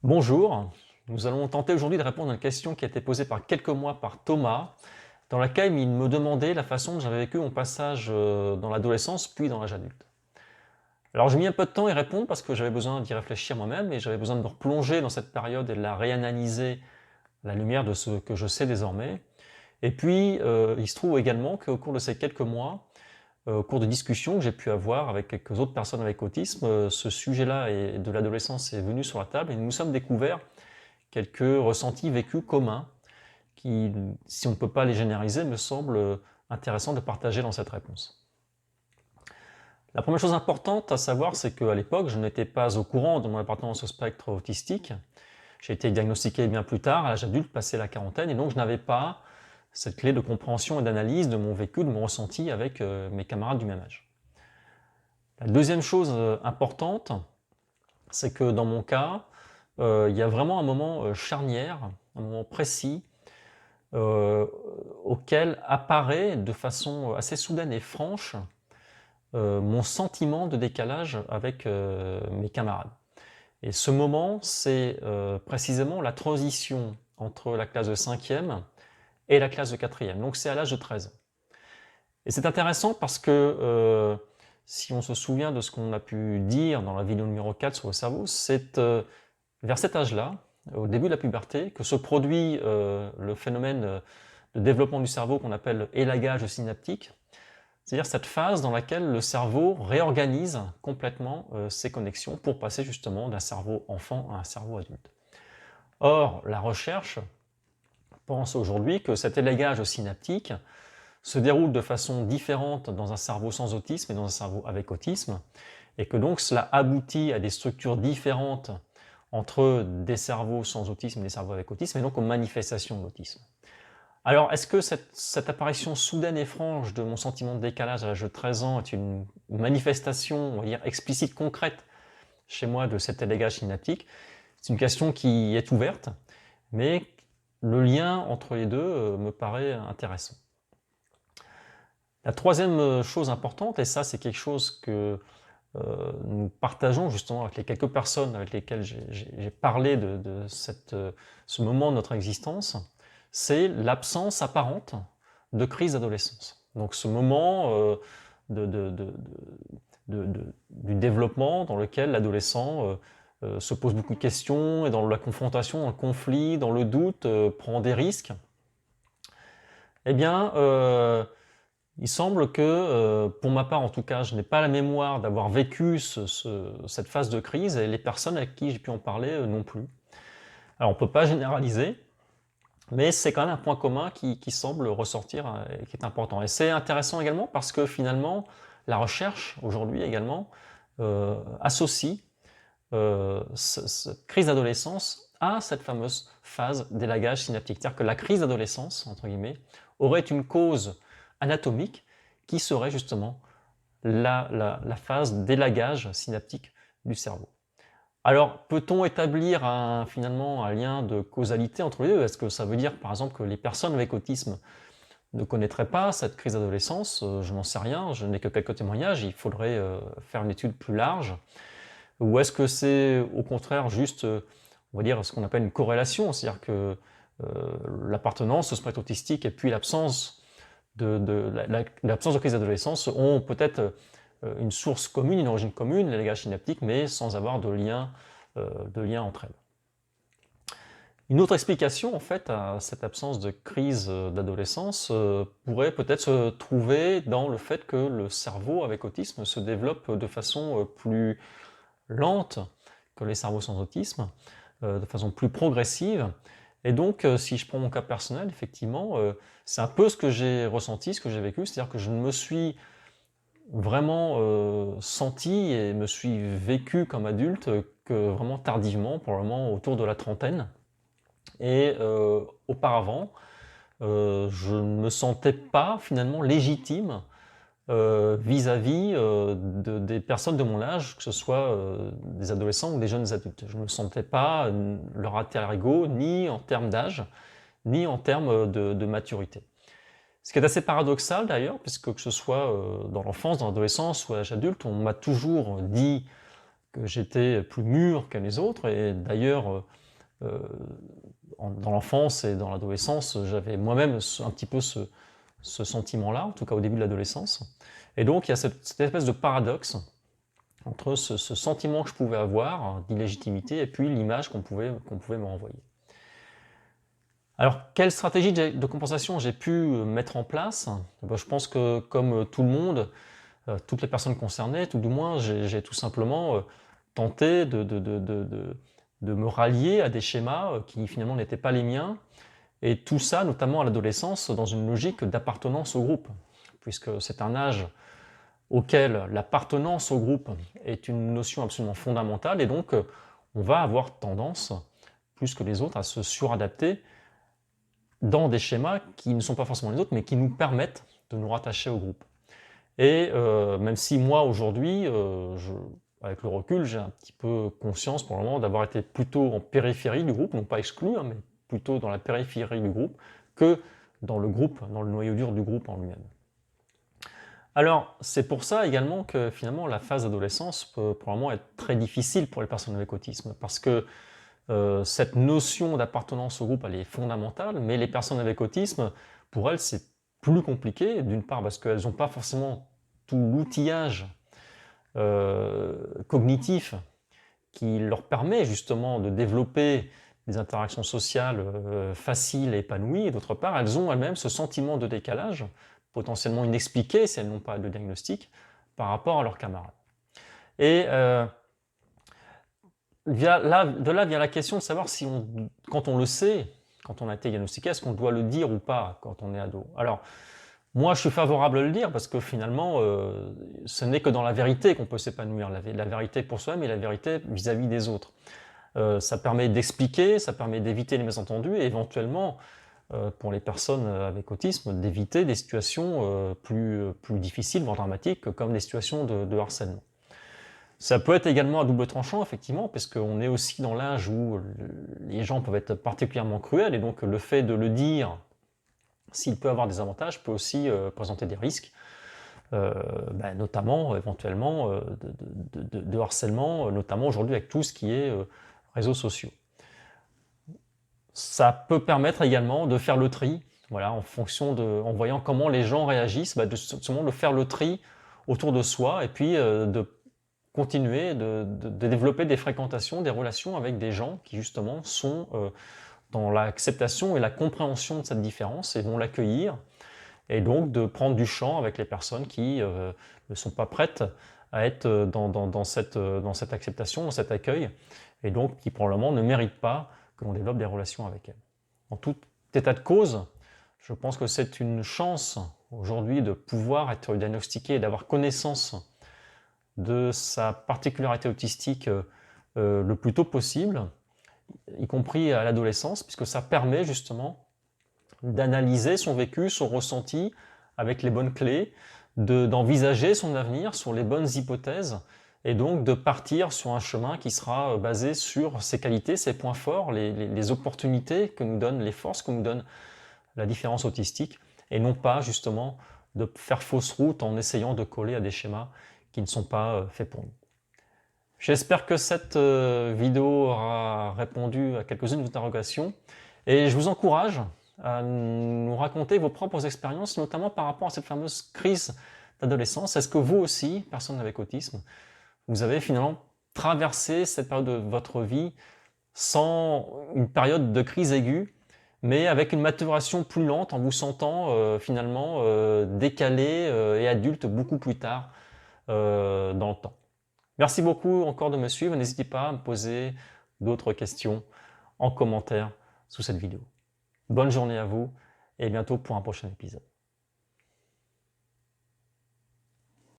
Bonjour, nous allons tenter aujourd'hui de répondre à une question qui a été posée par quelques mois par Thomas, dans laquelle il me demandait la façon dont j'avais vécu mon passage dans l'adolescence puis dans l'âge adulte. Alors j'ai mis un peu de temps à y répondre parce que j'avais besoin d'y réfléchir moi-même et j'avais besoin de me replonger dans cette période et de la réanalyser à la lumière de ce que je sais désormais. Et puis il se trouve également qu'au cours de ces quelques mois, au cours de discussions que j'ai pu avoir avec quelques autres personnes avec autisme, ce sujet-là de l'adolescence est venu sur la table et nous nous sommes découverts quelques ressentis vécus communs qui, si on ne peut pas les généraliser, me semble intéressant de partager dans cette réponse. La première chose importante à savoir, c'est qu'à l'époque, je n'étais pas au courant de mon appartenance au spectre autistique. J'ai été diagnostiqué bien plus tard, à l'âge adulte, passé la quarantaine, et donc je n'avais pas cette clé de compréhension et d'analyse de mon vécu, de mon ressenti avec mes camarades du même âge. La deuxième chose importante, c'est que dans mon cas, il y a vraiment un moment charnière, un moment précis, euh, auquel apparaît de façon assez soudaine et franche mon sentiment de décalage avec mes camarades. Et ce moment, c'est précisément la transition entre la classe de 5e et la classe de 4e. Donc c'est à l'âge de 13 ans. Et c'est intéressant parce que si on se souvient de ce qu'on a pu dire dans la vidéo numéro 4 sur le cerveau, c'est vers cet âge-là, au début de la puberté, que se produit le phénomène de développement du cerveau qu'on appelle élagage synaptique, c'est-à-dire cette phase dans laquelle le cerveau réorganise complètement ses connexions pour passer justement d'un cerveau enfant à un cerveau adulte. Or, la recherche pense aujourd'hui que cet élagage synaptique se déroule de façon différente dans un cerveau sans autisme et dans un cerveau avec autisme, et que donc cela aboutit à des structures différentes entre des cerveaux sans autisme et des cerveaux avec autisme, et donc aux manifestations de l'autisme. Alors, est-ce que cette apparition soudaine et franche de mon sentiment de décalage à l'âge de 13 ans est une manifestation, on va dire, explicite, concrète chez moi de cet élégage synaptique? C'est une question qui est ouverte, mais le lien entre les deux me paraît intéressant. La troisième chose importante, et ça c'est quelque chose que nous partageons justement avec les quelques personnes avec lesquelles j'ai parlé de ce moment de notre existence, c'est l'absence apparente de crise d'adolescence. Donc ce moment de, de, de, du développement dans lequel l'adolescent se pose beaucoup de questions, est dans la confrontation, dans le conflit, dans le doute, prend des risques, eh bien, il semble que, pour ma part en tout cas, je n'ai pas la mémoire d'avoir vécu cette phase de crise, et les personnes avec qui j'ai pu en parler non plus. Alors on ne peut pas généraliser, mais c'est quand même un point commun qui semble ressortir et qui est important. Et c'est intéressant également parce que finalement, la recherche aujourd'hui également associe cette crise d'adolescence à cette fameuse phase d'élagage synaptique. C'est-à-dire que la crise d'adolescence, entre guillemets, aurait une cause anatomique qui serait justement la phase d'élagage synaptique du cerveau. Alors, peut-on établir finalement un lien de causalité entre les deux? Est-ce que ça veut dire, par exemple, que les personnes avec autisme ne connaîtraient pas cette crise d'adolescence? Je n'en sais rien, je n'ai que quelques témoignages, il faudrait faire une étude plus large. Ou est-ce que c'est au contraire juste, on va dire, ce qu'on appelle une corrélation, c'est-à-dire que l'appartenance au spectre autistique et puis l'absence l'absence de crise d'adolescence ont peut-être une source commune, une origine commune, l'élagage synaptique, mais sans avoir de lien entre elles. Une autre explication en fait à cette absence de crise d'adolescence pourrait peut-être se trouver dans le fait que le cerveau avec autisme se développe de façon plus lente que les cerveaux sans autisme, de façon plus progressive. Et donc, si je prends mon cas personnel, effectivement, c'est un peu ce que j'ai ressenti, ce que j'ai vécu, c'est-à-dire que je me suis vraiment senti et me suis vécu comme adulte que vraiment tardivement, probablement autour de la trentaine. Et auparavant, je ne me sentais pas finalement légitime vis-à-vis des personnes de mon âge, que ce soit des adolescents ou des jeunes adultes. Je ne me sentais pas leur alter ego, ni en termes d'âge, ni en termes de maturité. Ce qui est assez paradoxal d'ailleurs, puisque que ce soit dans l'enfance, dans l'adolescence ou à l'âge adulte, on m'a toujours dit que j'étais plus mûr que les autres, et d'ailleurs, dans l'enfance et dans l'adolescence, j'avais moi-même un petit peu ce sentiment-là, en tout cas au début de l'adolescence. Et donc il y a cette espèce de paradoxe entre ce sentiment que je pouvais avoir d'illégitimité et puis l'image qu'on pouvait me renvoyer. Alors, quelle stratégie de compensation j'ai pu mettre en place? Je pense que comme tout le monde, toutes les personnes concernées, tout du moins, j'ai tout simplement tenté de me rallier à des schémas qui finalement n'étaient pas les miens, et tout ça, notamment à l'adolescence, dans une logique d'appartenance au groupe, puisque c'est un âge auquel l'appartenance au groupe est une notion absolument fondamentale, et donc on va avoir tendance, plus que les autres, à se suradapter dans des schémas qui ne sont pas forcément les autres, mais qui nous permettent de nous rattacher au groupe. Et même si moi, aujourd'hui, avec le recul, j'ai un petit peu conscience pour le moment d'avoir été plutôt en périphérie du groupe, non pas exclu, hein, mais plutôt dans la périphérie du groupe, que dans le groupe, dans le noyau dur du groupe en lui-même. Alors, c'est pour ça également que finalement la phase d'adolescence peut probablement être très difficile pour les personnes avec autisme, parce que cette notion d'appartenance au groupe, elle est fondamentale, mais les personnes avec autisme, pour elles, c'est plus compliqué, d'une part parce qu'elles n'ont pas forcément tout l'outillage cognitif qui leur permet justement de développer des interactions sociales faciles et épanouies, et d'autre part, elles ont elles-mêmes ce sentiment de décalage, potentiellement inexpliqué si elles n'ont pas de diagnostic, par rapport à leurs camarades. Et de là vient la question de savoir si quand on le sait, quand on a été diagnostiqué, est-ce qu'on doit le dire ou pas quand on est ado? Alors, moi je suis favorable à le dire parce que finalement, ce n'est que dans la vérité qu'on peut s'épanouir, la vérité pour soi-même et la vérité vis-à-vis des autres. Ça permet d'expliquer, ça permet d'éviter les malentendus et éventuellement, pour les personnes avec autisme, d'éviter des situations plus difficiles, voire dramatiques, comme des situations de harcèlement. Ça peut être également à double tranchant, effectivement, parce qu'on est aussi dans l'âge où les gens peuvent être particulièrement cruels, et donc le fait de le dire, s'il peut avoir des avantages, peut aussi présenter des risques, notamment, éventuellement, de harcèlement, notamment aujourd'hui avec tout ce qui est réseaux sociaux. Ça peut permettre également de faire le tri, voilà, en voyant comment les gens réagissent, de faire le tri autour de soi, et puis de continuer de développer des fréquentations, des relations avec des gens qui justement sont dans l'acceptation et la compréhension de cette différence et vont l'accueillir, et donc de prendre du champ avec les personnes qui ne sont pas prêtes à être dans cette acceptation, dans cet accueil, et donc qui probablement ne méritent pas que l'on développe des relations avec elles. En tout état de cause, je pense que c'est une chance aujourd'hui de pouvoir être diagnostiqué et d'avoir connaissance de sa particularité autistique le plus tôt possible, y compris à l'adolescence, puisque ça permet justement d'analyser son vécu, son ressenti avec les bonnes clés, d'envisager son avenir sur les bonnes hypothèses, et donc de partir sur un chemin qui sera basé sur ses qualités, ses points forts, les opportunités que nous donnent, les forces que nous donne la différence autistique, et non pas justement de faire fausse route en essayant de coller à des schémas qui ne sont pas faits pour nous. J'espère que cette vidéo aura répondu à quelques-unes de vos interrogations, et je vous encourage à nous raconter vos propres expériences, notamment par rapport à cette fameuse crise d'adolescence. Est-ce que vous aussi, personne avec autisme, vous avez finalement traversé cette période de votre vie sans une période de crise aiguë, mais avec une maturation plus lente, en vous sentant finalement décalé et adulte beaucoup plus tard dans le temps. Merci beaucoup encore de me suivre. N'hésitez pas à me poser d'autres questions en commentaire sous cette vidéo. Bonne journée à vous et à bientôt pour un prochain épisode.